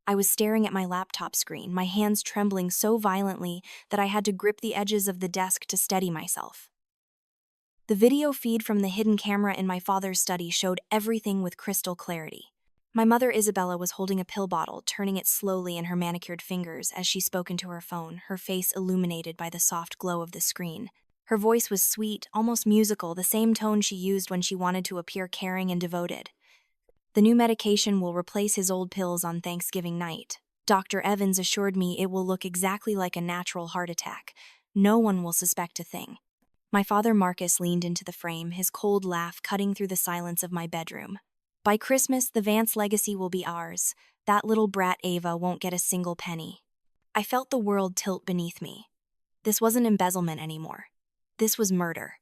I was staring at my laptop screen, my hands trembling so violently that I had to grip the edges of the desk to steady myself. The video feed from the hidden camera in my father's study showed everything with crystal clarity. My mother Isabella was holding a pill bottle, turning it slowly in her manicured fingers as she spoke into her phone, her face illuminated by the soft glow of the screen. Her voice was sweet, almost musical, the same tone she used when she wanted to appear caring and devoted. The new medication will replace his old pills on Thanksgiving night. Dr. Evans assured me it will look exactly like a natural heart attack. No one will suspect a thing. My father Marcus leaned into the frame, his cold laugh cutting through the silence of my bedroom. By Christmas, the Vance legacy will be ours. That little brat Ava won't get a single penny. I felt the world tilt beneath me. This wasn't embezzlement anymore. This was murder.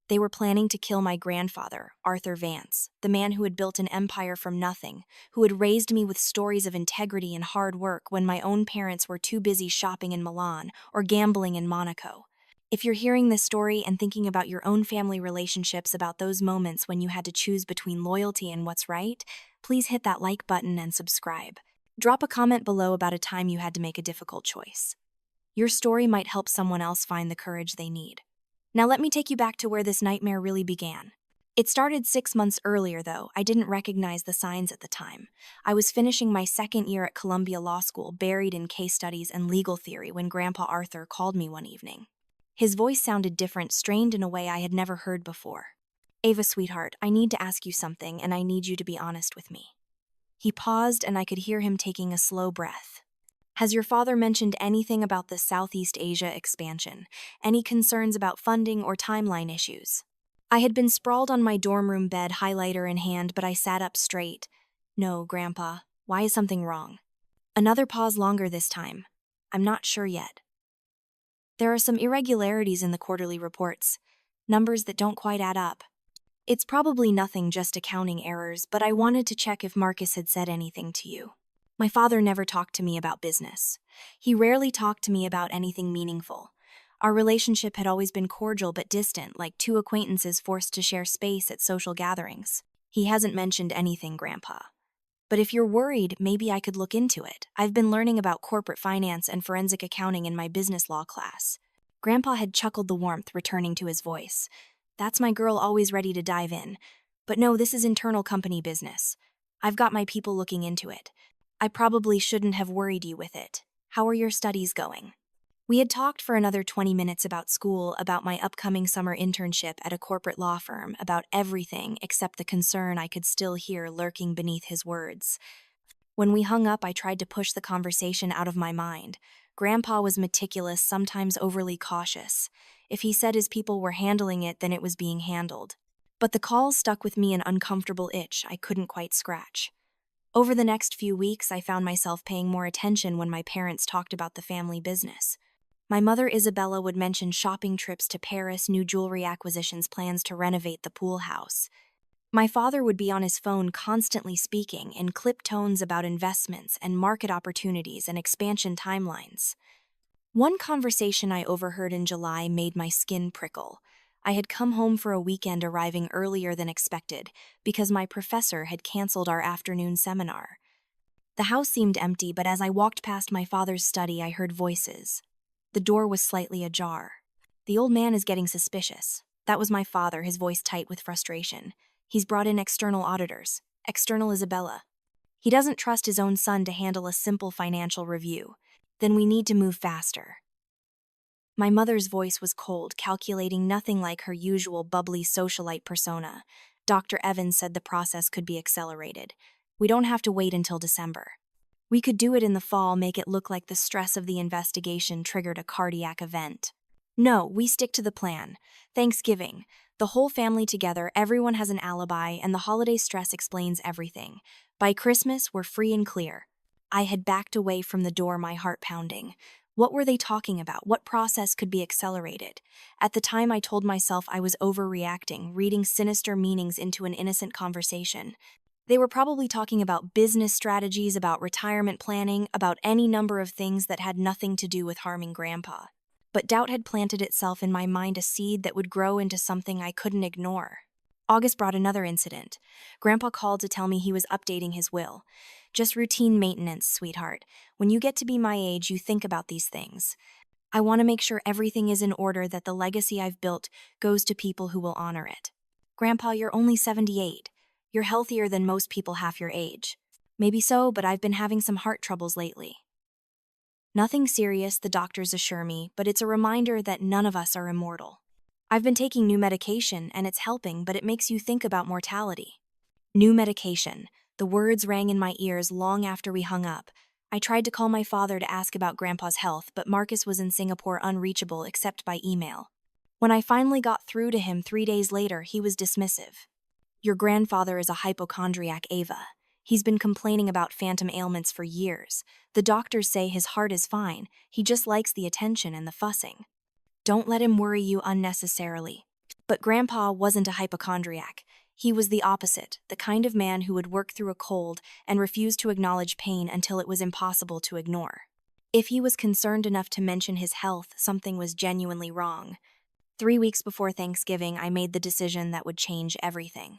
They were planning to kill my grandfather, Arthur Vance, the man who had built an empire from nothing, who had raised me with stories of integrity and hard work when my own parents were too busy shopping in Milan or gambling in Monaco. If you're hearing this story and thinking about your own family relationships, about those moments when you had to choose between loyalty and what's right, please hit that like button and subscribe. Drop a comment below about a time you had to make a difficult choice. Your story might help someone else find the courage they need. Now let me take you back to where this nightmare really began. It started 6 months earlier, though. I didn't recognize the signs at the time. I was finishing my second year at Columbia Law School, buried in case studies and legal theory, when Grandpa Arthur called me one evening. His voice sounded different, strained in a way I had never heard before. "Ava, sweetheart, I need to ask you something, and I need you to be honest with me." He paused, and I could hear him taking a slow breath. "Has your father mentioned anything about the Southeast Asia expansion? Any concerns about funding or timeline issues?" I had been sprawled on my dorm room bed, highlighter in hand, but I sat up straight. "No, Grandpa. Why, is something wrong?" Another pause, longer this time. "I'm not sure yet. There are some irregularities in the quarterly reports, numbers that don't quite add up. It's probably nothing, just accounting errors, but I wanted to check if Marcus had said anything to you." My father never talked to me about business. He rarely talked to me about anything meaningful. Our relationship had always been cordial but distant, like two acquaintances forced to share space at social gatherings. "He hasn't mentioned anything, Grandpa. But if you're worried, maybe I could look into it. I've been learning about corporate finance and forensic accounting in my business law class." Grandpa had chuckled, the warmth returning to his voice. "That's my girl, always ready to dive in. But no, this is internal company business. I've got my people looking into it. I probably shouldn't have worried you with it. How are your studies going?" We had talked for another 20 minutes about school, about my upcoming summer internship at a corporate law firm, about everything except the concern I could still hear lurking beneath his words. When we hung up, I tried to push the conversation out of my mind. Grandpa was meticulous, sometimes overly cautious. If he said his people were handling it, then it was being handled. But the call stuck with me, an uncomfortable itch I couldn't quite scratch. Over the next few weeks, I found myself paying more attention when my parents talked about the family business. My mother Isabella would mention shopping trips to Paris, new jewelry acquisitions, plans to renovate the pool house. My father would be on his phone, constantly speaking in clipped tones about investments and market opportunities and expansion timelines. One conversation I overheard in July made my skin prickle. I had come home for a weekend, arriving earlier than expected because my professor had canceled our afternoon seminar. The house seemed empty, but as I walked past my father's study, I heard voices. The door was slightly ajar. "The old man is getting suspicious." That was my father, his voice tight with frustration. "He's brought in external auditors. External Isabella. He doesn't trust his own son to handle a simple financial review. Then we need to move faster." My mother's voice was cold, calculating, nothing like her usual bubbly socialite persona. "Dr. Evans said the process could be accelerated. We don't have to wait until December. We could do it in the fall, make it look like the stress of the investigation triggered a cardiac event." "No, we stick to the plan. Thanksgiving. The whole family together, everyone has an alibi, and the holiday stress explains everything. By Christmas, we're free and clear." I had backed away from the door, my heart pounding. What were they talking about? What process could be accelerated? At the time, I told myself I was overreacting, reading sinister meanings into an innocent conversation. They were probably talking about business strategies, about retirement planning, about any number of things that had nothing to do with harming Grandpa. But doubt had planted itself in my mind, a seed that would grow into something I couldn't ignore. August brought another incident. Grandpa called to tell me he was updating his will. Just routine maintenance, sweetheart. When you get to be my age, you think about these things. I want to make sure everything is in order, that the legacy I've built goes to people who will honor it. Grandpa, you're only 78. You're healthier than most people half your age. Maybe so, but I've been having some heart troubles lately. Nothing serious, the doctors assure me, but it's a reminder that none of us are immortal. I've been taking new medication, and it's helping, but it makes you think about mortality. New medication. The words rang in my ears long after we hung up. I tried to call my father to ask about Grandpa's health, but Marcus was in Singapore, unreachable except by email. When I finally got through to him 3 days later, he was dismissive. Your grandfather is a hypochondriac, Ava. He's been complaining about phantom ailments for years. The doctors say his heart is fine, he just likes the attention and the fussing. Don't let him worry you unnecessarily. But Grandpa wasn't a hypochondriac. He was the opposite, the kind of man who would work through a cold and refuse to acknowledge pain until it was impossible to ignore. If he was concerned enough to mention his health, something was genuinely wrong. 3 weeks before Thanksgiving, I made the decision that would change everything.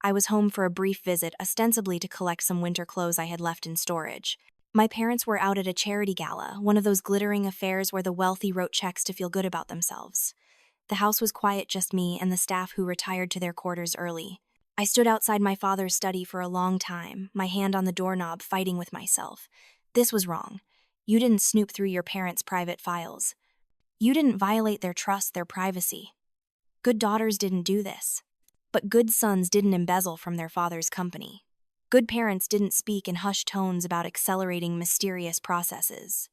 I was home for a brief visit, ostensibly to collect some winter clothes I had left in storage. My parents were out at a charity gala, one of those glittering affairs where the wealthy wrote checks to feel good about themselves. The house was quiet, just me and the staff who retired to their quarters early. I stood outside my father's study for a long time, my hand on the doorknob, fighting with myself. This was wrong. You didn't snoop through your parents' private files. You didn't violate their trust, their privacy. Good daughters didn't do this. But good sons didn't embezzle from their father's company. Good parents didn't speak in hushed tones about accelerating mysterious processes.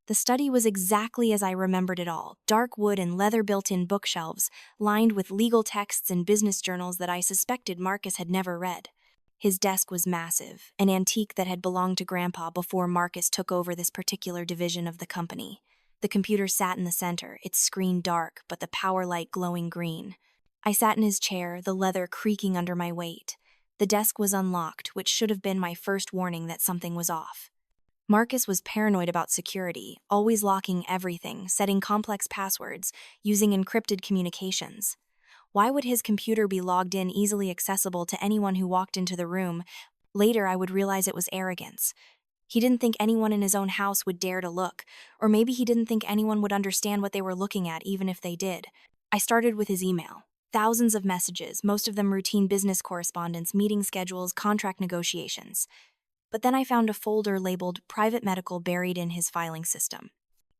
The study was exactly as I remembered it all: dark wood and leather built-in bookshelves, lined with legal texts and business journals that I suspected Marcus had never read. His desk was massive, an antique that had belonged to Grandpa before Marcus took over this particular division of the company. The computer sat in the center, its screen dark, but the power light glowing green. I sat in his chair, the leather creaking under my weight. The desk was unlocked, which should have been my first warning that something was off. Marcus was paranoid about security, always locking everything, setting complex passwords, using encrypted communications. Why would his computer be logged in, easily accessible to anyone who walked into the room? Later, I would realize it was arrogance. He didn't think anyone in his own house would dare to look, or maybe he didn't think anyone would understand what they were looking at, even if they did. I started with his email. Thousands of messages, most of them routine business correspondence, meeting schedules, contract negotiations. But then I found a folder labeled Private Medical buried in his filing system.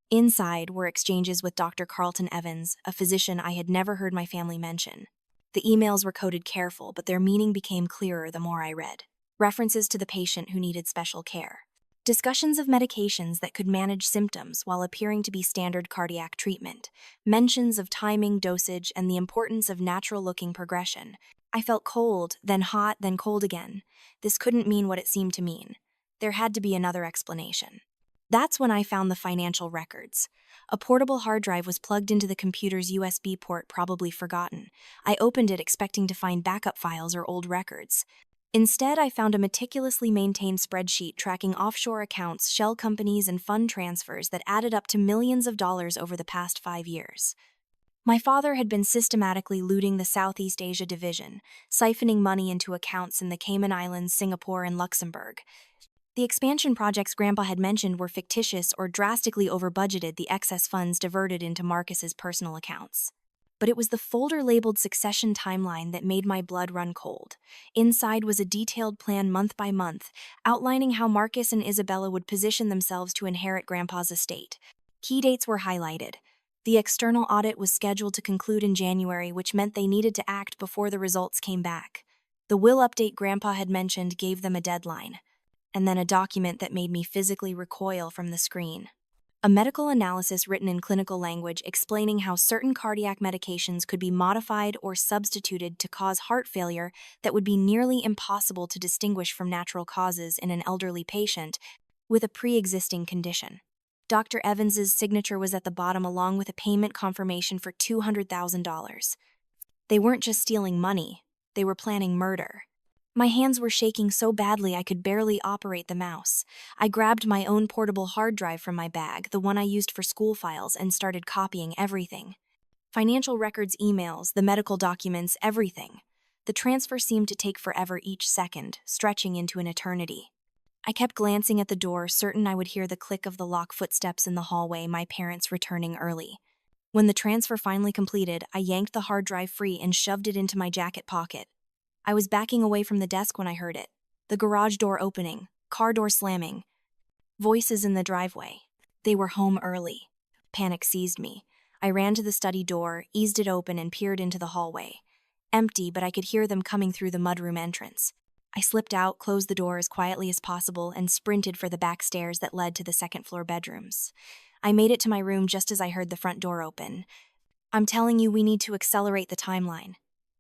Inside were exchanges with Dr. Carlton Evans, a physician I had never heard my family mention. The emails were coded careful, but their meaning became clearer the more I read. References to the patient who needed special care. Discussions of medications that could manage symptoms while appearing to be standard cardiac treatment. Mentions of timing, dosage, and the importance of natural-looking progression. I felt cold, then hot, then cold again. This couldn't mean what it seemed to mean. There had to be another explanation. That's when I found the financial records. A portable hard drive was plugged into the computer's USB port, probably forgotten. I opened it expecting to find backup files or old records. Instead, I found a meticulously maintained spreadsheet tracking offshore accounts, shell companies, and fund transfers that added up to millions of dollars over the past 5 years. My father had been systematically looting the Southeast Asia division, siphoning money into accounts in the Cayman Islands, Singapore, and Luxembourg. The expansion projects Grandpa had mentioned were fictitious or drastically over-budgeted, the excess funds diverted into Marcus's personal accounts. But it was the folder labeled Succession Timeline that made my blood run cold. Inside was a detailed plan month by month, outlining how Marcus and Isabella would position themselves to inherit Grandpa's estate. Key dates were highlighted. The external audit was scheduled to conclude in January, which meant they needed to act before the results came back. The will update Grandpa had mentioned gave them a deadline. And then a document that made me physically recoil from the screen. A medical analysis written in clinical language explaining how certain cardiac medications could be modified or substituted to cause heart failure that would be nearly impossible to distinguish from natural causes in an elderly patient with a pre-existing condition. Dr. Evans's signature was at the bottom, along with a payment confirmation for $200,000. They weren't just stealing money, they were planning murder. My hands were shaking so badly I could barely operate the mouse. I grabbed my own portable hard drive from my bag, the one I used for school files, and started copying everything. Financial records, emails, the medical documents, everything. The transfer seemed to take forever each second, stretching into an eternity. I kept glancing at the door, certain I would hear the click of the locked footsteps in the hallway, my parents returning early. When the transfer finally completed, I yanked the hard drive free and shoved it into my jacket pocket. I was backing away from the desk when I heard it. The garage door opening, car door slamming, voices in the driveway. They were home early. Panic seized me. I ran to the study door, eased it open, and peered into the hallway. Empty, but I could hear them coming through the mudroom entrance. I slipped out, closed the door as quietly as possible, and sprinted for the back stairs that led to the second-floor bedrooms. I made it to my room just as I heard the front door open. "I'm telling you, we need to accelerate the timeline."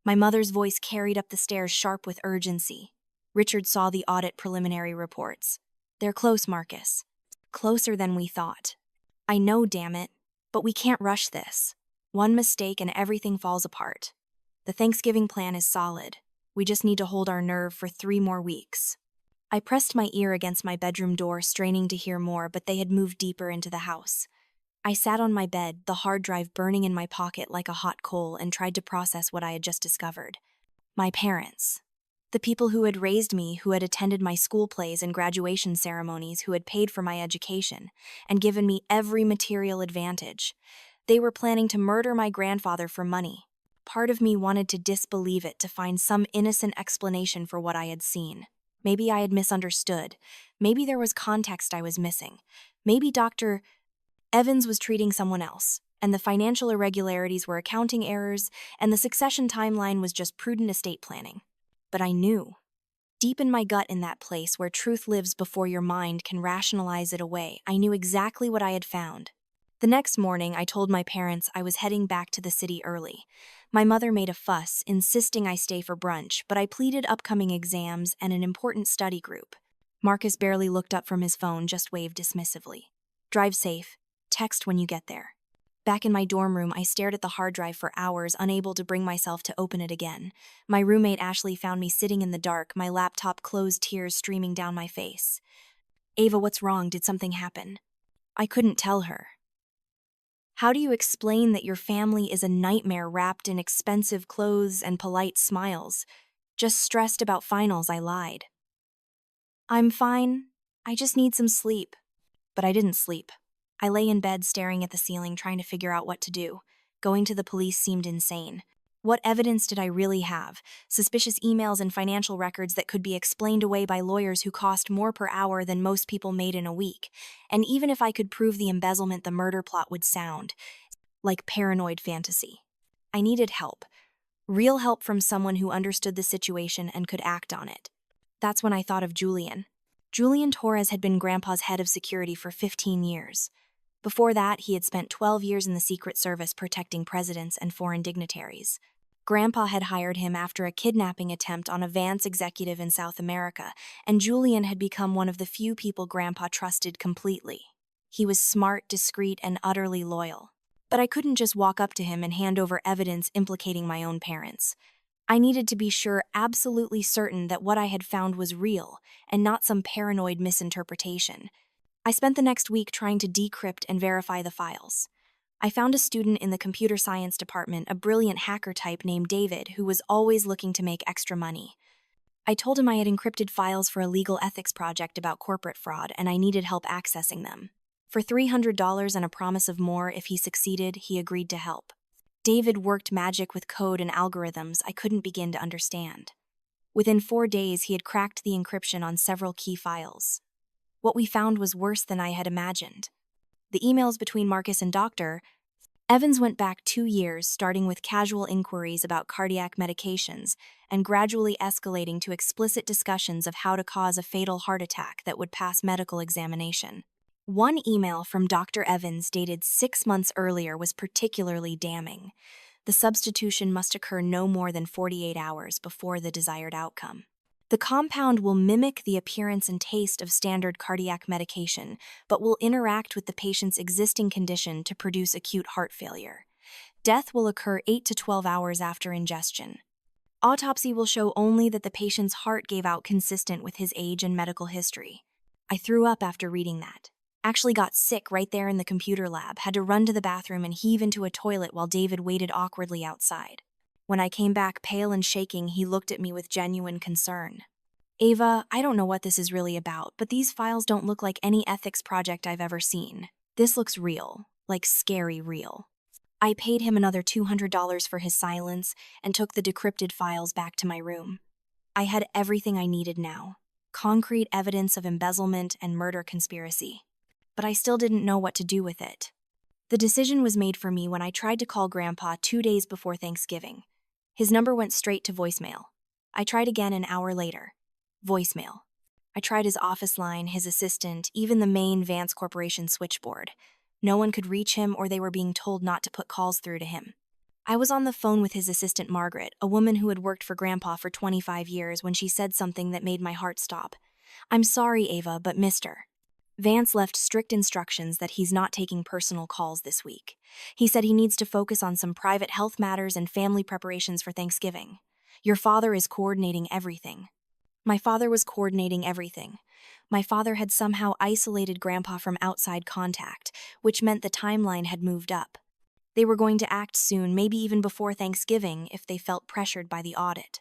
My mother's voice carried up the stairs, sharp with urgency. Richard saw the audit preliminary reports. "They're close, Marcus. Closer than we thought." "I know, damn it. But we can't rush this. One mistake and everything falls apart. The Thanksgiving plan is solid. We just need to hold our nerve for 3 more weeks." I pressed my ear against my bedroom door, straining to hear more, but they had moved deeper into the house. I sat on my bed, the hard drive burning in my pocket like a hot coal, and tried to process what I had just discovered. My parents. The people who had raised me, who had attended my school plays and graduation ceremonies, who had paid for my education, and given me every material advantage. They were planning to murder my grandfather for money. Part of me wanted to disbelieve it, to find some innocent explanation for what I had seen. Maybe I had misunderstood. Maybe there was context I was missing. Maybe Dr. Evans was treating someone else, and the financial irregularities were accounting errors, and the succession timeline was just prudent estate planning. But I knew. Deep in my gut, in that place where truth lives before your mind can rationalize it away, I knew exactly what I had found. The next morning, I told my parents I was heading back to the city early. My mother made a fuss, insisting I stay for brunch, but I pleaded upcoming exams and an important study group. Marcus barely looked up from his phone, just waved dismissively. "Drive safe. Text when you get there." Back in my dorm room, I stared at the hard drive for hours, unable to bring myself to open it again. My roommate Ashley found me sitting in the dark, my laptop closed, tears streaming down my face. "Ava, what's wrong? Did something happen?" I couldn't tell her. How do you explain that your family is a nightmare wrapped in expensive clothes and polite smiles? "Just stressed about finals," I lied. "I'm fine. I just need some sleep." But I didn't sleep. I lay in bed staring at the ceiling, trying to figure out what to do. Going to the police seemed insane. What evidence did I really have? Suspicious emails and financial records that could be explained away by lawyers who cost more per hour than most people made in a week. And even if I could prove the embezzlement, the murder plot would sound like paranoid fantasy. I needed help. Real help from someone who understood the situation and could act on it. That's when I thought of Julian. Julian Torres had been Grandpa's head of security for 15 years. Before that, he had spent 12 years in the Secret Service protecting presidents and foreign dignitaries. Grandpa had hired him after a kidnapping attempt on a Vance executive in South America, and Julian had become one of the few people Grandpa trusted completely. He was smart, discreet, and utterly loyal. But I couldn't just walk up to him and hand over evidence implicating my own parents. I needed to be sure, absolutely certain, that what I had found was real and not some paranoid misinterpretation. I spent the next week trying to decrypt and verify the files. I found a student in the computer science department, a brilliant hacker type named David, who was always looking to make extra money. I told him I had encrypted files for a legal ethics project about corporate fraud, and I needed help accessing them. For $300 and a promise of more if he succeeded, he agreed to help. David worked magic with code and algorithms I couldn't begin to understand. Within 4 days, he had cracked the encryption on several key files. What we found was worse than I had imagined. The emails between Marcus and Dr. Evans went back 2 years, starting with casual inquiries about cardiac medications and gradually escalating to explicit discussions of how to cause a fatal heart attack that would pass medical examination. One email from Dr. Evans dated 6 months earlier was particularly damning. The substitution must occur no more than 48 hours before the desired outcome. The compound will mimic the appearance and taste of standard cardiac medication, but will interact with the patient's existing condition to produce acute heart failure. Death will occur 8 to 12 hours after ingestion. Autopsy will show only that the patient's heart gave out consistent with his age and medical history. I threw up after reading that. Actually got sick right there in the computer lab, had to run to the bathroom and heave into a toilet while David waited awkwardly outside. When I came back pale and shaking, he looked at me with genuine concern. Ava, I don't know what this is really about, but these files don't look like any ethics project I've ever seen. This looks real, like scary real. I paid him another $200 for his silence and took the decrypted files back to my room. I had everything I needed now. Concrete evidence of embezzlement and murder conspiracy. But I still didn't know what to do with it. The decision was made for me when I tried to call Grandpa 2 days before Thanksgiving. His number went straight to voicemail. I tried again an hour later. Voicemail. I tried his office line, his assistant, even the main Vance Corporation switchboard. No one could reach him, or they were being told not to put calls through to him. I was on the phone with his assistant Margaret, a woman who had worked for Grandpa for 25 years, when she said something that made my heart stop. "I'm sorry, Ava, but Mr. Vance left strict instructions that he's not taking personal calls this week. He said he needs to focus on some private health matters and family preparations for Thanksgiving. Your father is coordinating everything." My father was coordinating everything. My father had somehow isolated Grandpa from outside contact, which meant the timeline had moved up. They were going to act soon, maybe even before Thanksgiving, if they felt pressured by the audit.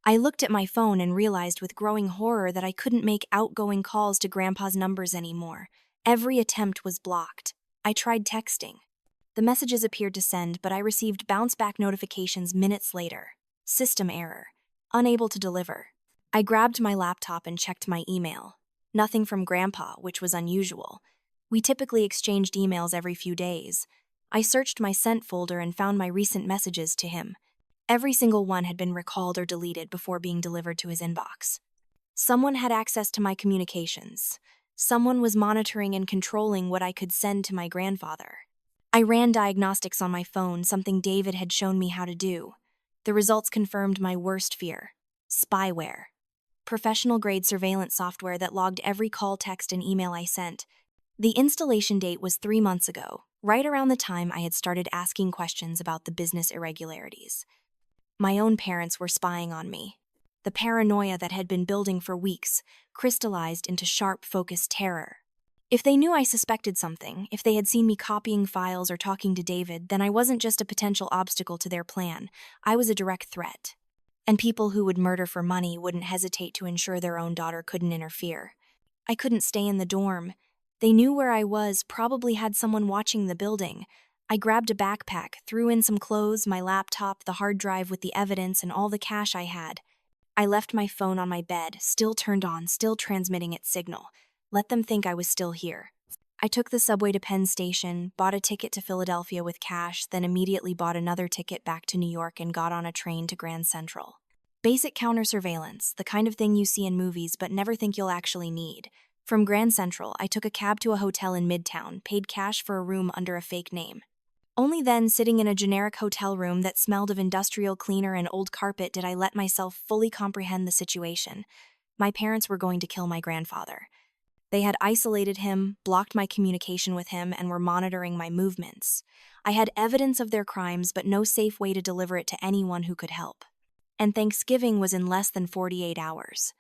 I looked at my phone and realized with growing horror that I couldn't make outgoing calls to Grandpa's numbers anymore. Every attempt was blocked. I tried texting. The messages appeared to send, but I received bounce-back notifications minutes later. System error. Unable to deliver. I grabbed my laptop and checked my email. Nothing from Grandpa, which was unusual. We typically exchanged emails every few days. I searched my sent folder and found my recent messages to him. Every single one had been recalled or deleted before being delivered to his inbox. Someone had access to my communications. Someone was monitoring and controlling what I could send to my grandfather. I ran diagnostics on my phone, something David had shown me how to do. The results confirmed my worst fear: spyware. Professional-grade surveillance software that logged every call, text, and email I sent. The installation date was 3 months ago, right around the time I had started asking questions about the business irregularities. My own parents were spying on me. The paranoia that had been building for weeks crystallized into sharp, focused terror. If they knew I suspected something, if they had seen me copying files or talking to David, then I wasn't just a potential obstacle to their plan. I was a direct threat. And people who would murder for money wouldn't hesitate to ensure their own daughter couldn't interfere. I couldn't stay in the dorm. They knew where I was, probably had someone watching the building. I grabbed a backpack, threw in some clothes, my laptop, the hard drive with the evidence, and all the cash I had. I left my phone on my bed, still turned on, still transmitting its signal. Let them think I was still here. I took the subway to Penn Station, bought a ticket to Philadelphia with cash, then immediately bought another ticket back to New York and got on a train to Grand Central. Basic counter-surveillance, the kind of thing you see in movies but never think you'll actually need. From Grand Central, I took a cab to a hotel in Midtown, paid cash for a room under a fake name. Only then, sitting in a generic hotel room that smelled of industrial cleaner and old carpet, did I let myself fully comprehend the situation. My parents were going to kill my grandfather. They had isolated him, blocked my communication with him, and were monitoring my movements. I had evidence of their crimes, but no safe way to deliver it to anyone who could help. And Thanksgiving was in less than 48 hours.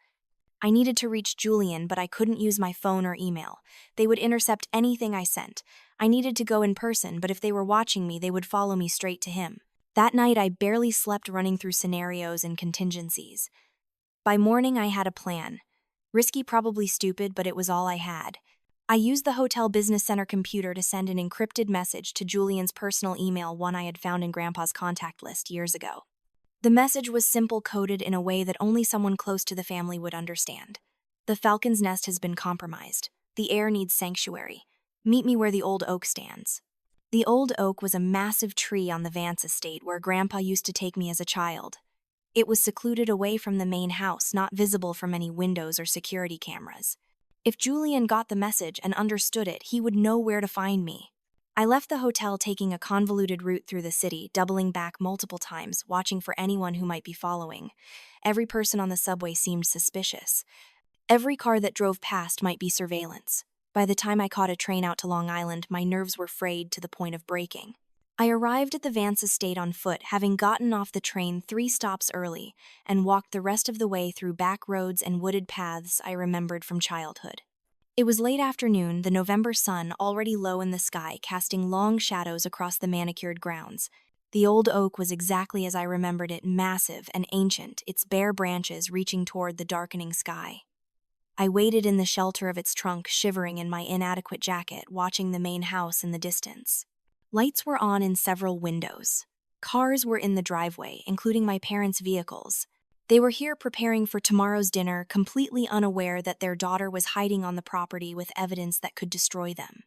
I needed to reach Julian, but I couldn't use my phone or email. They would intercept anything I sent. I needed to go in person, but if they were watching me, they would follow me straight to him. That night, I barely slept, running through scenarios and contingencies. By morning, I had a plan. Risky, probably stupid, but it was all I had. I used the hotel business center computer to send an encrypted message to Julian's personal email, one I had found in Grandpa's contact list years ago. The message was simple, coded in a way that only someone close to the family would understand. "The falcon's nest has been compromised. The heir needs sanctuary. Meet me where the old oak stands." The old oak was a massive tree on the Vance estate where Grandpa used to take me as a child. It was secluded away from the main house, not visible from any windows or security cameras. If Julian got the message and understood it, he would know where to find me. I left the hotel, taking a convoluted route through the city, doubling back multiple times, watching for anyone who might be following. Every person on the subway seemed suspicious. Every car that drove past might be surveillance. By the time I caught a train out to Long Island, my nerves were frayed to the point of breaking. I arrived at the Vance estate on foot, having gotten off the train 3 stops early, and walked the rest of the way through back roads and wooded paths I remembered from childhood. It was late afternoon, the November sun already low in the sky, casting long shadows across the manicured grounds. The old oak was exactly as I remembered it, massive and ancient, its bare branches reaching toward the darkening sky. I waited in the shelter of its trunk, shivering in my inadequate jacket, watching the main house in the distance. Lights were on in several windows. Cars were in the driveway, including my parents' vehicles. They were here preparing for tomorrow's dinner, completely unaware that their daughter was hiding on the property with evidence that could destroy them.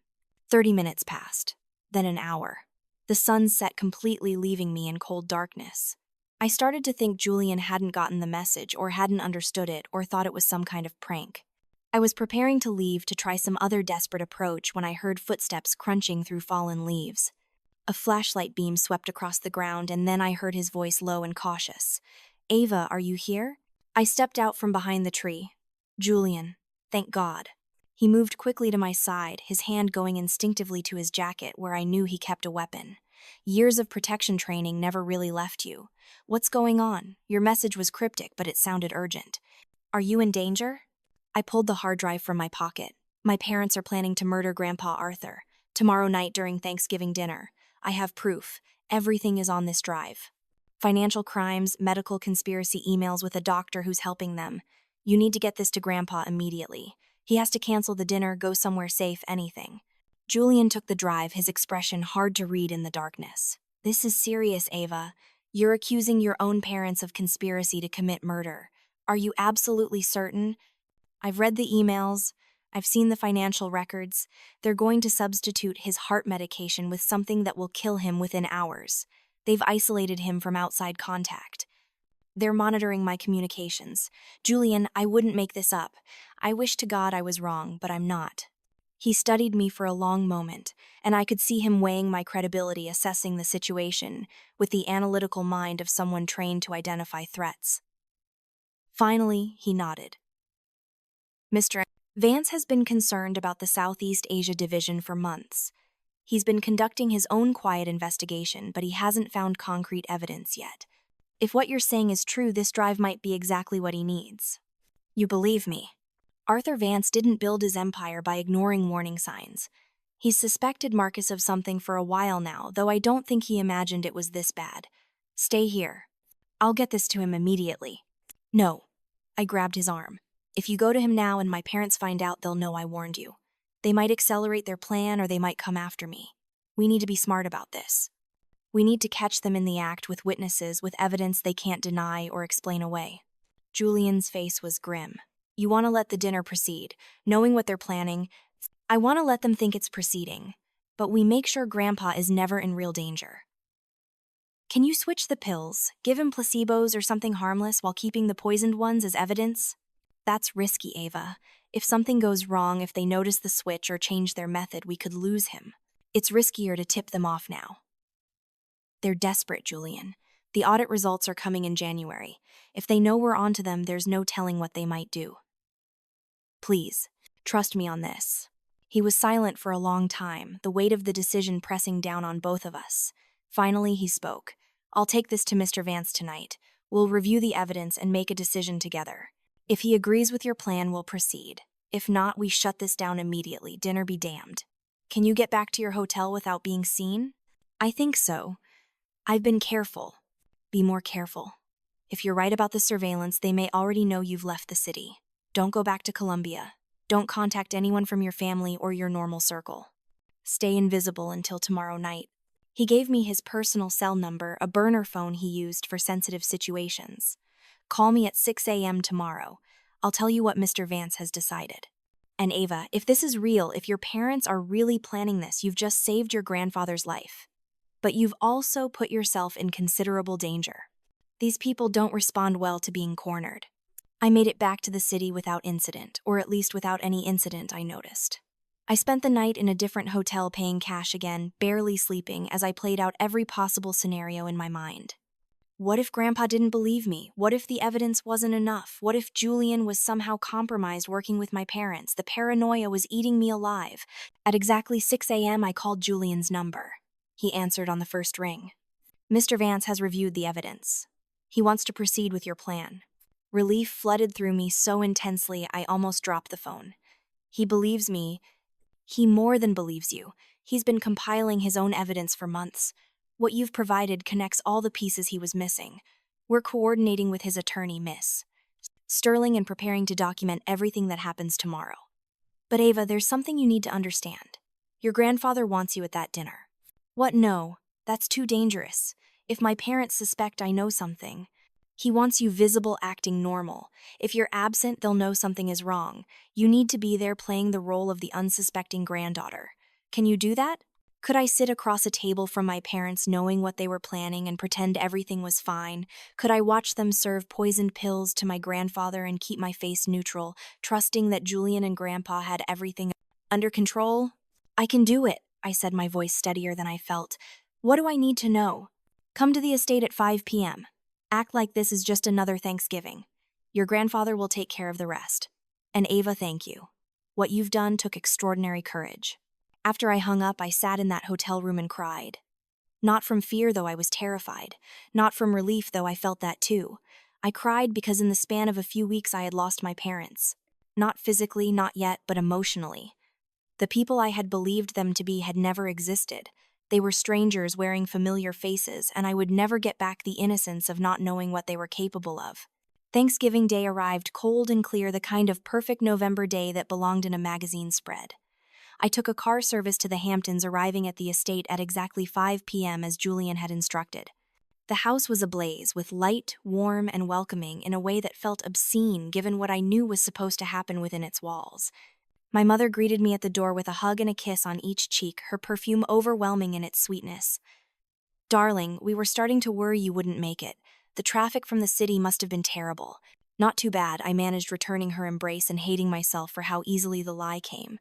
30 minutes passed, then an hour. The sun set completely, leaving me in cold darkness. I started to think Julian hadn't gotten the message, or hadn't understood it, or thought it was some kind of prank. I was preparing to leave to try some other desperate approach when I heard footsteps crunching through fallen leaves. A flashlight beam swept across the ground, and then I heard his voice, low and cautious. "Ava, are you here?" I stepped out from behind the tree. "Julian, thank God." He moved quickly to my side, his hand going instinctively to his jacket where I knew he kept a weapon. Years of protection training never really left you. "What's going on? Your message was cryptic, but it sounded urgent. Are you in danger?" I pulled the hard drive from my pocket. "My parents are planning to murder Grandpa Arthur. Tomorrow night during Thanksgiving dinner. I have proof. Everything is on this drive. Financial crimes, medical conspiracy emails with a doctor who's helping them. You need to get this to Grandpa immediately. He has to cancel the dinner, go somewhere safe, anything." Julian took the drive, his expression hard to read in the darkness. "This is serious, Ava. You're accusing your own parents of conspiracy to commit murder. Are you absolutely certain?" "I've read the emails. I've seen the financial records. They're going to substitute his heart medication with something that will kill him within hours. They've isolated him from outside contact. They're monitoring my communications. Julian, I wouldn't make this up. I wish to God I was wrong, but I'm not." He studied me for a long moment, and I could see him weighing my credibility, assessing the situation with the analytical mind of someone trained to identify threats. Finally, he nodded. "Mr. Vance has been concerned about the Southeast Asia Division for months. He's been conducting his own quiet investigation, but he hasn't found concrete evidence yet. If what you're saying is true, this drive might be exactly what he needs." "You believe me?" Arthur Vance didn't build his empire by ignoring warning signs. He's suspected Marcus of something for a while now, though I don't think he imagined it was this bad. "Stay here. I'll get this to him immediately." "No." I grabbed his arm. "If you go to him now and my parents find out, they'll know I warned you. They might accelerate their plan, or they might come after me. We need to be smart about this. We need to catch them in the act, with witnesses, with evidence they can't deny or explain away." Julian's face was grim. "You want to let the dinner proceed, knowing what they're planning. I want to let them think it's proceeding, but we make sure Grandpa is never in real danger. Can you switch the pills, give him placebos or something harmless while keeping the poisoned ones as evidence?" "That's risky, Ava. If something goes wrong, if they notice the switch or change their method, we could lose him. It's riskier to tip them off now." "They're desperate, Julian. The audit results are coming in January. If they know we're onto them, there's no telling what they might do. Please, trust me on this." He was silent for a long time, the weight of the decision pressing down on both of us. Finally, he spoke. "I'll take this to Mr. Vance tonight. We'll review the evidence and make a decision together. If he agrees with your plan, we'll proceed. If not, we shut this down immediately. Dinner be damned. Can you get back to your hotel without being seen?" "I think so. I've been careful." "Be more careful. If you're right about the surveillance, they may already know you've left the city. Don't go back to Colombia. Don't contact anyone from your family or your normal circle. Stay invisible until tomorrow night." He gave me his personal cell number, a burner phone he used for sensitive situations. "Call me at 6 a.m. tomorrow. I'll tell you what Mr. Vance has decided. And Ava, if this is real, if your parents are really planning this, you've just saved your grandfather's life. But you've also put yourself in considerable danger. These people don't respond well to being cornered." I made it back to the city without incident, or at least without any incident I noticed. I spent the night in a different hotel, paying cash again, barely sleeping as I played out every possible scenario in my mind. What if Grandpa didn't believe me? What if the evidence wasn't enough? What if Julian was somehow compromised working with my parents? The paranoia was eating me alive. At exactly 6 a.m., I called Julian's number. He answered on the first ring. "Mr. Vance has reviewed the evidence. He wants to proceed with your plan." Relief flooded through me so intensely I almost dropped the phone. "He believes me. He more than believes you. He's been compiling his own evidence for months. What you've provided connects all the pieces he was missing. We're coordinating with his attorney, Miss Sterling, and preparing to document everything that happens tomorrow. But Ava, there's something you need to understand. Your grandfather wants you at that dinner. What? No, that's too dangerous. If my parents suspect I know something, he wants you visible, acting normal. If you're absent, they'll know something is wrong. You need to be there playing the role of the unsuspecting granddaughter. Can you do that? Could I sit across a table from my parents knowing what they were planning and pretend everything was fine? Could I watch them serve poisoned pills to my grandfather and keep my face neutral, trusting that Julian and Grandpa had everything under control? I can do it, I said, my voice steadier than I felt. What do I need to know? Come to the estate at 5 p.m. Act like this is just another Thanksgiving. Your grandfather will take care of the rest. And Ava, thank you. What you've done took extraordinary courage. After I hung up, I sat in that hotel room and cried. Not from fear, though I was terrified. Not from relief, though I felt that too. I cried because in the span of a few weeks I had lost my parents. Not physically, not yet, but emotionally. The people I had believed them to be had never existed. They were strangers wearing familiar faces, and I would never get back the innocence of not knowing what they were capable of. Thanksgiving Day arrived cold and clear, the kind of perfect November day that belonged in a magazine spread. I took a car service to the Hamptons, arriving at the estate at exactly 5 p.m. as Julian had instructed. The house was ablaze with light, warm, and welcoming in a way that felt obscene given what I knew was supposed to happen within its walls. My mother greeted me at the door with a hug and a kiss on each cheek, her perfume overwhelming in its sweetness. Darling, we were starting to worry you wouldn't make it. The traffic from the city must have been terrible. Not too bad, I managed, returning her embrace and hating myself for how easily the lie came.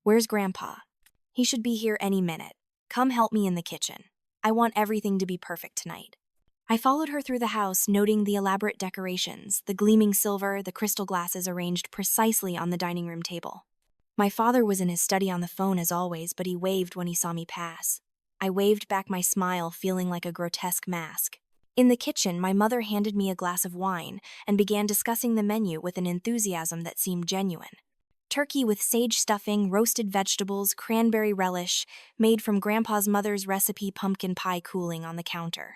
Where's Grandpa? He should be here any minute. Come help me in the kitchen. I want everything to be perfect tonight. I followed her through the house, noting the elaborate decorations, the gleaming silver, the crystal glasses arranged precisely on the dining room table. My father was in his study on the phone as always, but he waved when he saw me pass. I waved back, my smile feeling like a grotesque mask. In the kitchen, my mother handed me a glass of wine and began discussing the menu with an enthusiasm that seemed genuine. Turkey with sage stuffing, roasted vegetables, cranberry relish, made from Grandpa's mother's recipe, pumpkin pie cooling on the counter.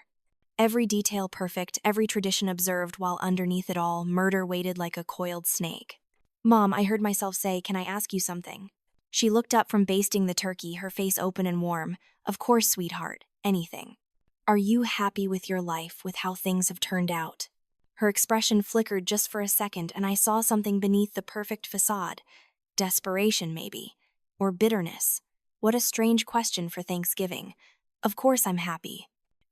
Every detail perfect, every tradition observed, while underneath it all, murder waited like a coiled snake. Mom, I heard myself say, can I ask you something? She looked up from basting the turkey, her face open and warm. Of course, sweetheart, anything. Are you happy with your life, with how things have turned out? Her expression flickered just for a second, and I saw something beneath the perfect facade. Desperation, maybe. Or bitterness. What a strange question for Thanksgiving. Of course I'm happy.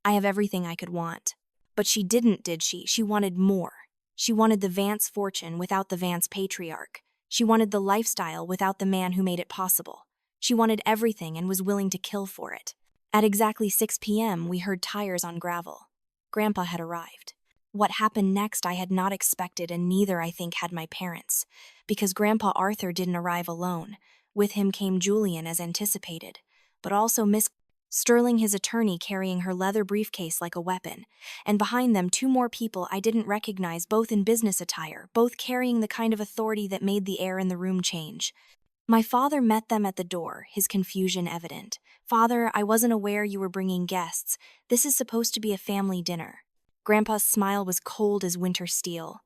I have everything I could want. But she didn't, did she? She wanted more. She wanted the Vance fortune without the Vance patriarch. She wanted the lifestyle without the man who made it possible. She wanted everything and was willing to kill for it. At exactly 6 p.m., we heard tires on gravel. Grandpa had arrived. What happened next I had not expected, and neither, I think, had my parents. Because Grandpa Arthur didn't arrive alone. With him came Julian, as anticipated. But also Miss Sterling, his attorney, carrying her leather briefcase like a weapon. And behind them, 2 more people I didn't recognize, both in business attire, both carrying the kind of authority that made the air in the room change. My father met them at the door, his confusion evident. Father, I wasn't aware you were bringing guests. This is supposed to be a family dinner. Grandpa's smile was cold as winter steel.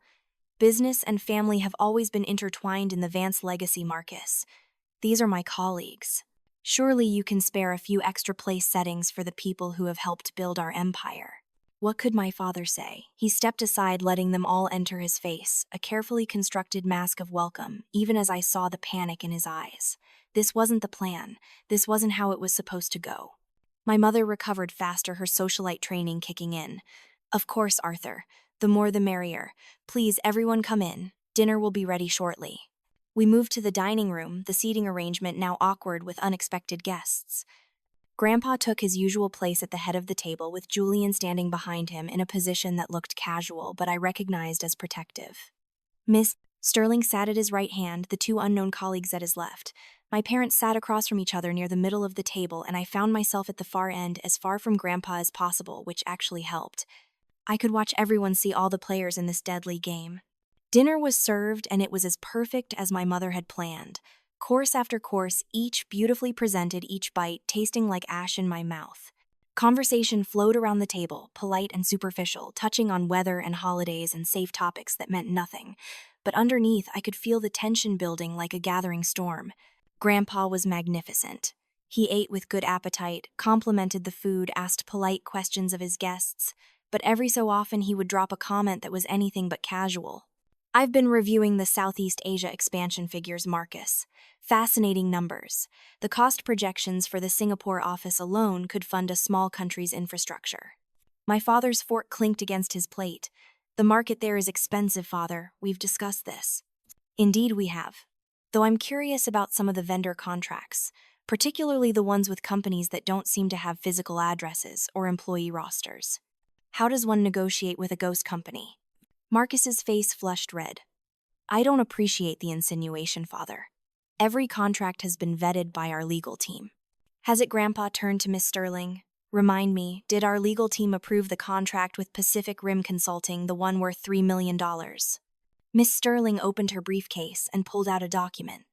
Business and family have always been intertwined in the Vance legacy, Marcus. These are my colleagues. Surely you can spare a few extra place settings for the people who have helped build our empire. What could my father say? He stepped aside, letting them all enter his face, a carefully constructed mask of welcome, even as I saw the panic in his eyes. This wasn't the plan. This wasn't how it was supposed to go. My mother recovered faster, her socialite training kicking in. Of course, Arthur. The more the merrier. Please, everyone come in. Dinner will be ready shortly. We moved to the dining room, the seating arrangement now awkward with unexpected guests. Grandpa took his usual place at the head of the table, with Julian standing behind him in a position that looked casual, but I recognized as protective. Miss Sterling sat at his right hand, the 2 unknown colleagues at his left. My parents sat across from each other near the middle of the table, and I found myself at the far end, as far from Grandpa as possible, which actually helped. I could watch everyone see all the players in this deadly game. Dinner was served, and it was as perfect as my mother had planned. Course after course, each beautifully presented, each bite tasting like ash in my mouth. Conversation flowed around the table, polite and superficial, touching on weather and holidays and safe topics that meant nothing. But underneath, I could feel the tension building like a gathering storm. Grandpa was magnificent. He ate with good appetite, complimented the food, asked polite questions of his guests, but every so often he would drop a comment that was anything but casual. I've been reviewing the Southeast Asia expansion figures, Marcus. Fascinating numbers. The cost projections for the Singapore office alone could fund a small country's infrastructure. My father's fork clinked against his plate. The market there is expensive, father. We've discussed this. Indeed we have. Though I'm curious about some of the vendor contracts, particularly the ones with companies that don't seem to have physical addresses or employee rosters. How does one negotiate with a ghost company? Marcus's face flushed red. I don't appreciate the insinuation, father. Every contract has been vetted by our legal team. Has it? Grandpa turned to Miss Sterling. Remind me, did our legal team approve the contract with Pacific Rim Consulting, the one worth $3 million? Miss Sterling opened her briefcase and pulled out a document.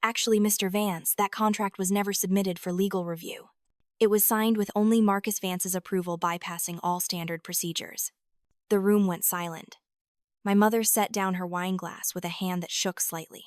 Actually, Mr. Vance, that contract was never submitted for legal review. It was signed with only Marcus Vance's approval, bypassing all standard procedures. The room went silent. My mother set down her wine glass with a hand that shook slightly.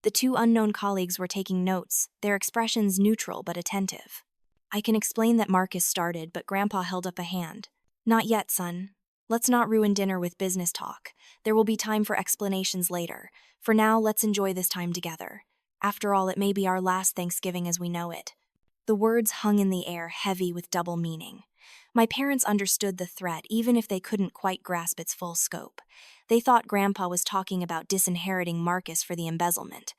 The two unknown colleagues were taking notes, their expressions neutral but attentive. I can explain that Marcus started, but Grandpa held up a hand. Not yet, son. Let's not ruin dinner with business talk. There will be time for explanations later. For now, let's enjoy this time together. After all, it may be our last Thanksgiving as we know it. The words hung in the air, heavy with double meaning. My parents understood the threat, even if they couldn't quite grasp its full scope. They thought Grandpa was talking about disinheriting Marcus for the embezzlement.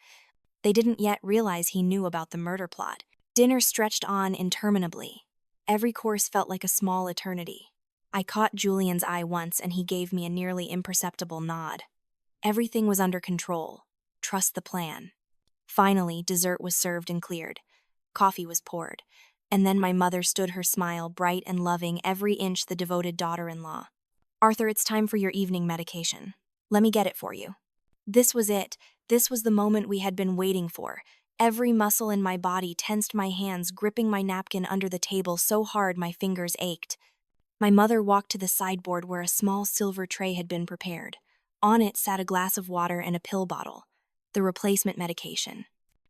They didn't yet realize he knew about the murder plot. Dinner stretched on interminably. Every course felt like a small eternity. I caught Julian's eye once, and he gave me a nearly imperceptible nod. Everything was under control. Trust the plan. Finally, dessert was served and cleared. Coffee was poured. And then my mother stood, her smile bright and loving, every inch the devoted daughter-in-law. Arthur, it's time for your evening medication. Let me get it for you. This was it. This was the moment we had been waiting for. Every muscle in my body tensed, my hands gripping my napkin under the table so hard my fingers ached. My mother walked to the sideboard where a small silver tray had been prepared. On it sat a glass of water and a pill bottle. The replacement medication.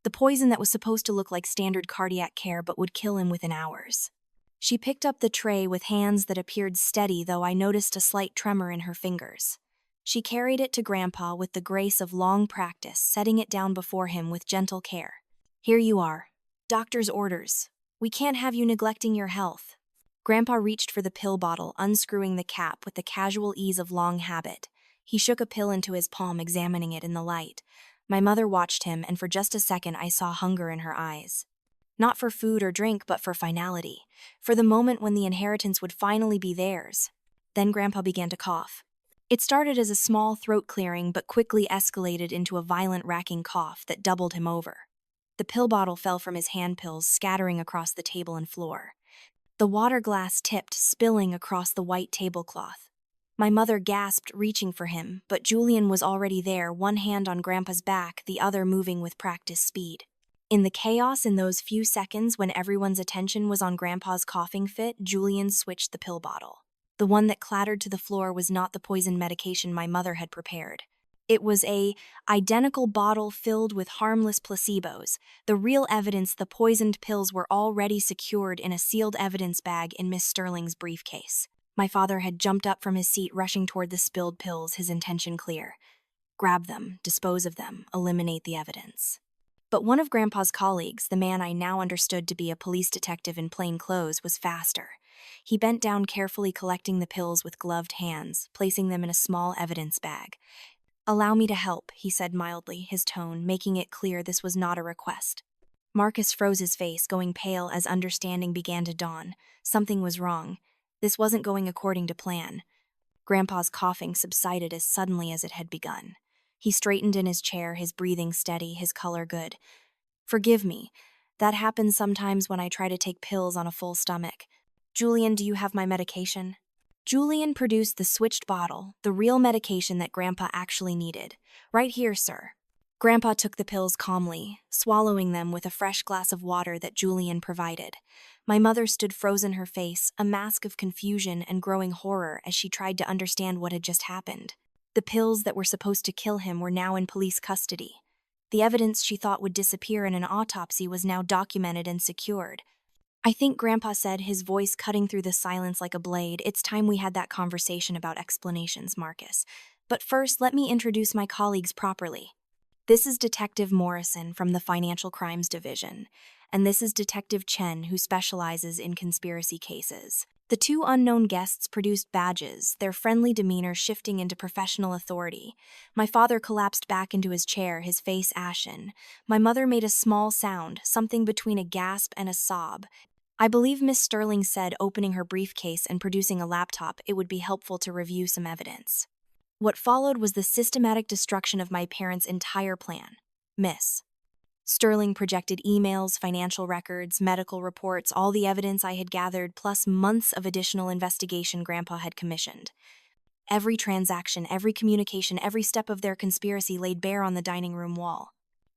The poison that was supposed to look like standard cardiac care but would kill him within hours. She picked up the tray with hands that appeared steady, though I noticed a slight tremor in her fingers. She carried it to Grandpa with the grace of long practice, setting it down before him with gentle care. Here you are. Doctor's orders. We can't have you neglecting your health. Grandpa reached for the pill bottle, unscrewing the cap with the casual ease of long habit. He shook a pill into his palm, examining it in the light. My mother watched him, and for just a second I saw hunger in her eyes. Not for food or drink, but for finality. For the moment when the inheritance would finally be theirs. Then Grandpa began to cough. It started as a small throat clearing, but quickly escalated into a violent racking cough that doubled him over. The pill bottle fell from his hand, pills scattering across the table and floor. The water glass tipped, spilling across the white tablecloth. My mother gasped, reaching for him, but Julian was already there, one hand on Grandpa's back, the other moving with practiced speed. In the chaos in those few seconds when everyone's attention was on Grandpa's coughing fit, Julian switched the pill bottle. The one that clattered to the floor was not the poison medication my mother had prepared. It was an identical bottle filled with harmless placebos, the real evidence the poisoned pills were already secured in a sealed evidence bag in Miss Sterling's briefcase. My father had jumped up from his seat, rushing toward the spilled pills, his intention clear. Grab them, dispose of them, eliminate the evidence. But one of Grandpa's colleagues, the man I now understood to be a police detective in plain clothes, was faster. He bent down, carefully collecting the pills with gloved hands, placing them in a small evidence bag. Allow me to help, he said mildly, his tone making it clear this was not a request. Marcus froze his face, going pale as understanding began to dawn. Something was wrong. This wasn't going according to plan. Grandpa's coughing subsided as suddenly as it had begun. He straightened in his chair, his breathing steady, his color good. Forgive me. That happens sometimes when I try to take pills on a full stomach. Julian, do you have my medication? Julian produced the switched bottle, the real medication that Grandpa actually needed. Right here, sir. Grandpa took the pills calmly, swallowing them with a fresh glass of water that Julian provided. My mother stood frozen, her face, a mask of confusion and growing horror as she tried to understand what had just happened. The pills that were supposed to kill him were now in police custody. The evidence she thought would disappear in an autopsy was now documented and secured. "I think," Grandpa said, his voice cutting through the silence like a blade, "it's time we had that conversation about explanations, Marcus. But first, let me introduce my colleagues properly. This is Detective Morrison from the Financial Crimes Division, and this is Detective Chen, who specializes in conspiracy cases." The two unknown guests produced badges, their friendly demeanor shifting into professional authority. My father collapsed back into his chair, his face ashen. My mother made a small sound, something between a gasp and a sob. "I believe Miss Sterling said," opening her briefcase and producing a laptop, "it would be helpful to review some evidence." What followed was the systematic destruction of my parents' entire plan. Miss Sterling projected emails, financial records, medical reports, all the evidence I had gathered, plus months of additional investigation Grandpa had commissioned. Every transaction, every communication, every step of their conspiracy laid bare on the dining room wall.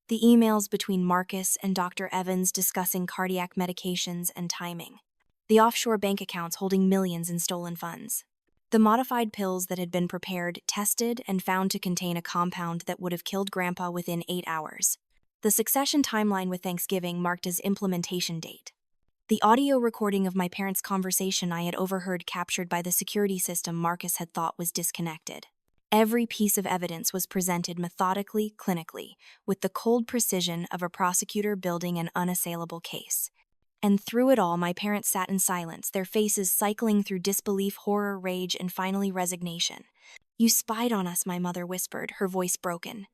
The emails between Marcus and Dr. Evans discussing cardiac medications and timing. The offshore bank accounts holding millions in stolen funds. The modified pills that had been prepared, tested, and found to contain a compound that would have killed Grandpa within 8 hours. The succession timeline with Thanksgiving marked as implementation date. The audio recording of my parents' conversation I had overheard captured by the security system Marcus had thought was disconnected. Every piece of evidence was presented methodically, clinically, with the cold precision of a prosecutor building an unassailable case. And through it all, my parents sat in silence, their faces cycling through disbelief, horror, rage, and finally resignation. "You spied on us," my mother whispered, her voice broken.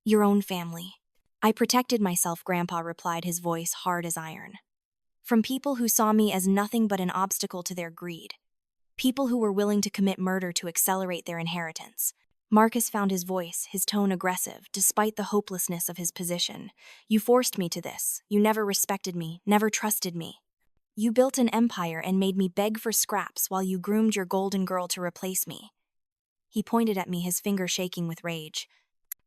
"Your own family." "I protected myself," Grandpa replied, his voice hard as iron. "From people who saw me as nothing but an obstacle to their greed. People who were willing to commit murder to accelerate their inheritance." Marcus found his voice, his tone aggressive, despite the hopelessness of his position. "You forced me to this. You never respected me, never trusted me. You built an empire and made me beg for scraps while you groomed your golden girl to replace me." He pointed at me, his finger shaking with rage.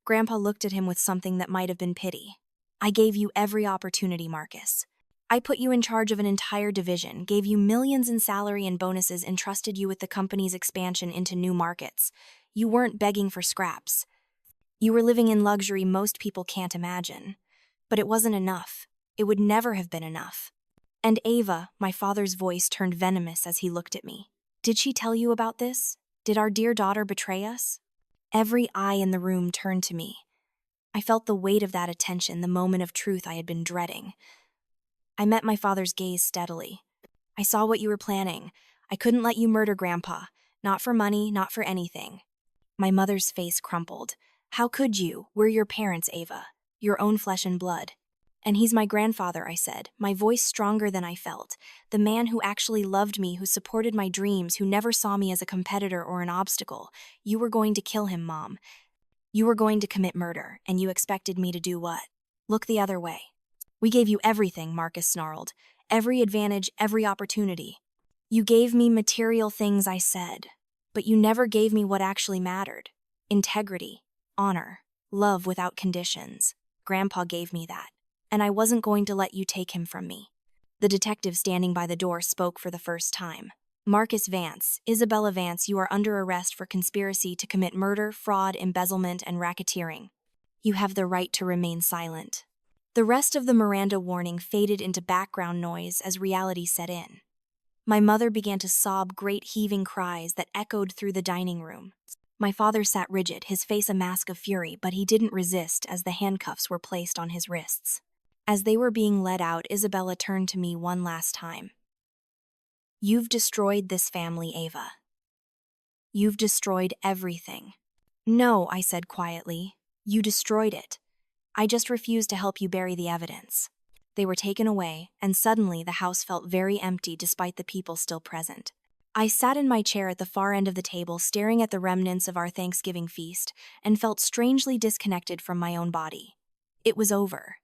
Grandpa looked at him with something that might have been pity. "I gave you every opportunity, Marcus. I put you in charge of an entire division, gave you millions in salary and bonuses, and trusted you with the company's expansion into new markets. You weren't begging for scraps. You were living in luxury most people can't imagine. But it wasn't enough. It would never have been enough." "And Ava," my father's voice turned venomous as he looked at me. "Did she tell you about this? Did our dear daughter betray us?" Every eye in the room turned to me. I felt the weight of that attention, the moment of truth I had been dreading. I met my father's gaze steadily. "I saw what you were planning. I couldn't let you murder Grandpa. Not for money, not for anything." My mother's face crumpled. "How could you? We're your parents, Ava. Your own flesh and blood." "And he's my grandfather," I said, my voice stronger than I felt. "The man who actually loved me, who supported my dreams, who never saw me as a competitor or an obstacle. You were going to kill him, Mom. You were going to commit murder, and you expected me to do what? Look the other way." "We gave you everything," Marcus snarled. "Every advantage, every opportunity. You gave me material things," I said. "But you never gave me what actually mattered. Integrity, honor, love without conditions. Grandpa gave me that. And I wasn't going to let you take him from me." The detective standing by the door spoke for the first time. "Marcus Vance, Isabella Vance, you are under arrest for conspiracy to commit murder, fraud, embezzlement, and racketeering. You have the right to remain silent." The rest of the Miranda warning faded into background noise as reality set in. My mother began to sob great heaving cries that echoed through the dining room. My father sat rigid, his face a mask of fury, but he didn't resist as the handcuffs were placed on his wrists. As they were being led out, Isabella turned to me one last time. "You've destroyed this family, Ava. You've destroyed everything." "No," I said quietly. "You destroyed it. I just refused to help you bury the evidence." They were taken away, and suddenly the house felt very empty despite the people still present. I sat in my chair at the far end of the table, staring at the remnants of our Thanksgiving feast, and felt strangely disconnected from my own body. It was over.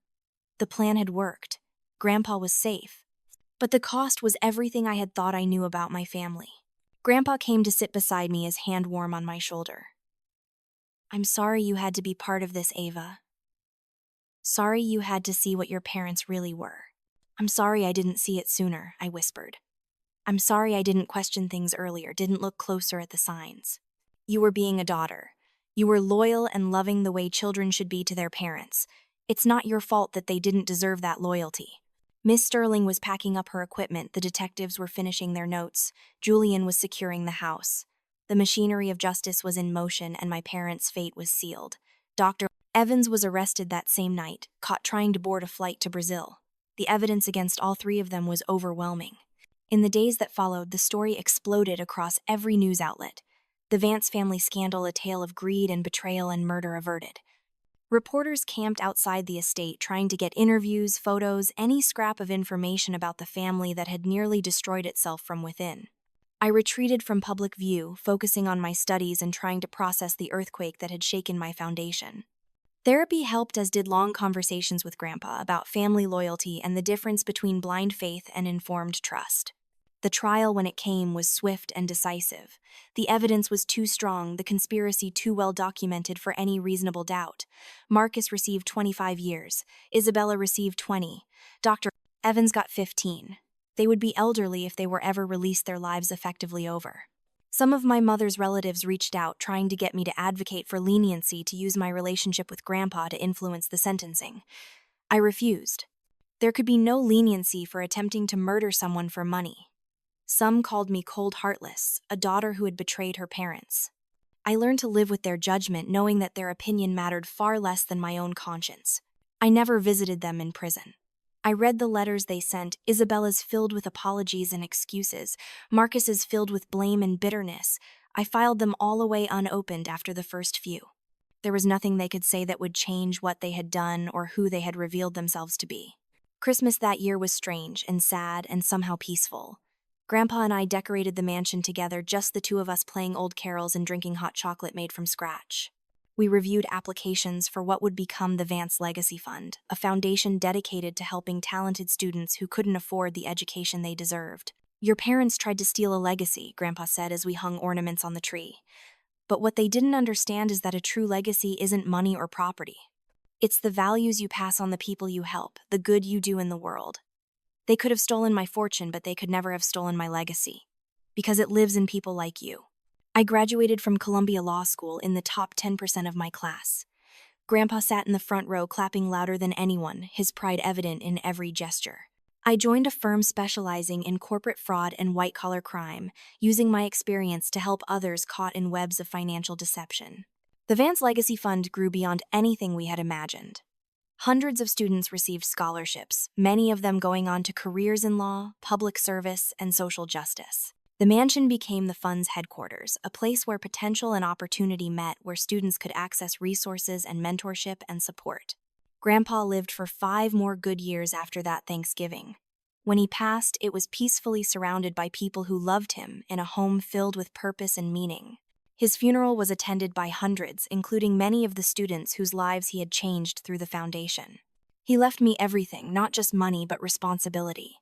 The plan had worked. Grandpa was safe. But the cost was everything I had thought I knew about my family. Grandpa came to sit beside me, his hand warm on my shoulder. "I'm sorry you had to be part of this, Ava. Sorry you had to see what your parents really were." "I'm sorry I didn't see it sooner," I whispered. "I'm sorry I didn't question things earlier, didn't look closer at the signs. You were being a daughter. You were loyal and loving the way children should be to their parents. It's not your fault that they didn't deserve that loyalty." Miss Sterling was packing up her equipment, the detectives were finishing their notes, Julian was securing the house. The machinery of justice was in motion and my parents' fate was sealed. Dr. Evans was arrested that same night, caught trying to board a flight to Brazil. The evidence against all three of them was overwhelming. In the days that followed, the story exploded across every news outlet. The Vance family scandal, a tale of greed and betrayal and murder averted. Reporters camped outside the estate trying to get interviews, photos, any scrap of information about the family that had nearly destroyed itself from within. I retreated from public view, focusing on my studies and trying to process the earthquake that had shaken my foundation. Therapy helped, as did long conversations with Grandpa about family loyalty and the difference between blind faith and informed trust. The trial, when it came, was swift and decisive. The evidence was too strong, the conspiracy too well documented for any reasonable doubt. Marcus received 25 years. Isabella received 20. Dr. Evans got 15. They would be elderly if they were ever released, their lives effectively over. Some of my mother's relatives reached out, trying to get me to advocate for leniency, to use my relationship with Grandpa to influence the sentencing. I refused. There could be no leniency for attempting to murder someone for money. Some called me cold-heartless, a daughter who had betrayed her parents. I learned to live with their judgment, knowing that their opinion mattered far less than my own conscience. I never visited them in prison. I read the letters they sent, Isabella's filled with apologies and excuses, Marcus's filled with blame and bitterness. I filed them all away unopened after the first few. There was nothing they could say that would change what they had done or who they had revealed themselves to be. Christmas that year was strange and sad and somehow peaceful. Grandpa and I decorated the mansion together, just the two of us, playing old carols and drinking hot chocolate made from scratch. We reviewed applications for what would become the Vance Legacy Fund, a foundation dedicated to helping talented students who couldn't afford the education they deserved. "Your parents tried to steal a legacy," Grandpa said as we hung ornaments on the tree. "But what they didn't understand is that a true legacy isn't money or property. It's the values you pass on, the people you help, the good you do in the world. They could have stolen my fortune, but they could never have stolen my legacy, because it lives in people like you." I graduated from Columbia Law School in the top 10% of my class. Grandpa sat in the front row, clapping louder than anyone, his pride evident in every gesture. I joined a firm specializing in corporate fraud and white-collar crime, using my experience to help others caught in webs of financial deception. The Vance Legacy Fund grew beyond anything we had imagined. Hundreds of students received scholarships, many of them going on to careers in law, public service, and social justice. The mansion became the fund's headquarters, a place where potential and opportunity met, where students could access resources and mentorship and support. Grandpa lived for 5 more good years after that Thanksgiving. When he passed, it was peacefully surrounded by people who loved him, in a home filled with purpose and meaning. His funeral was attended by hundreds, including many of the students whose lives he had changed through the foundation. He left me everything, not just money, but responsibility.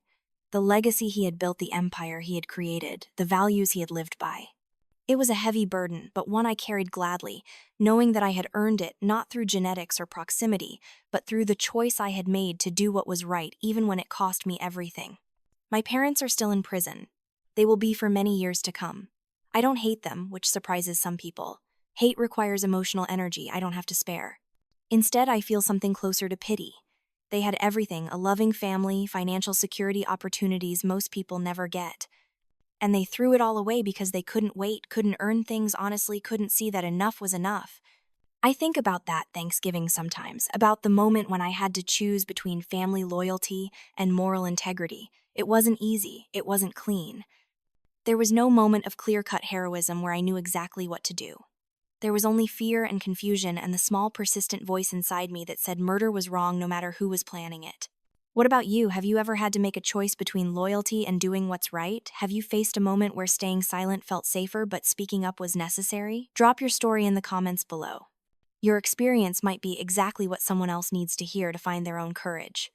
The legacy he had built, the empire he had created, the values he had lived by. It was a heavy burden, but one I carried gladly, knowing that I had earned it not through genetics or proximity, but through the choice I had made to do what was right, even when it cost me everything. My parents are still in prison. They will be for many years to come. I don't hate them, which surprises some people. Hate requires emotional energy I don't have to spare. Instead, I feel something closer to pity. They had everything: a loving family, financial security, opportunities most people never get. And they threw it all away because they couldn't wait, couldn't earn things, honestly couldn't see that enough was enough. I think about that Thanksgiving sometimes, about the moment when I had to choose between family loyalty and moral integrity. It wasn't easy, it wasn't clean. There was no moment of clear-cut heroism where I knew exactly what to do. There was only fear and confusion and the small, persistent voice inside me that said murder was wrong no matter who was planning it. What about you? Have you ever had to make a choice between loyalty and doing what's right? Have you faced a moment where staying silent felt safer but speaking up was necessary? Drop your story in the comments below. Your experience might be exactly what someone else needs to hear to find their own courage.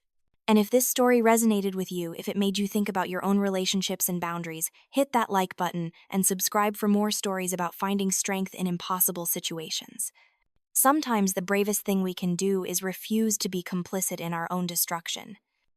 And if this story resonated with you, if it made you think about your own relationships and boundaries, hit that like button and subscribe for more stories about finding strength in impossible situations. Sometimes the bravest thing we can do is refuse to be complicit in our own destruction.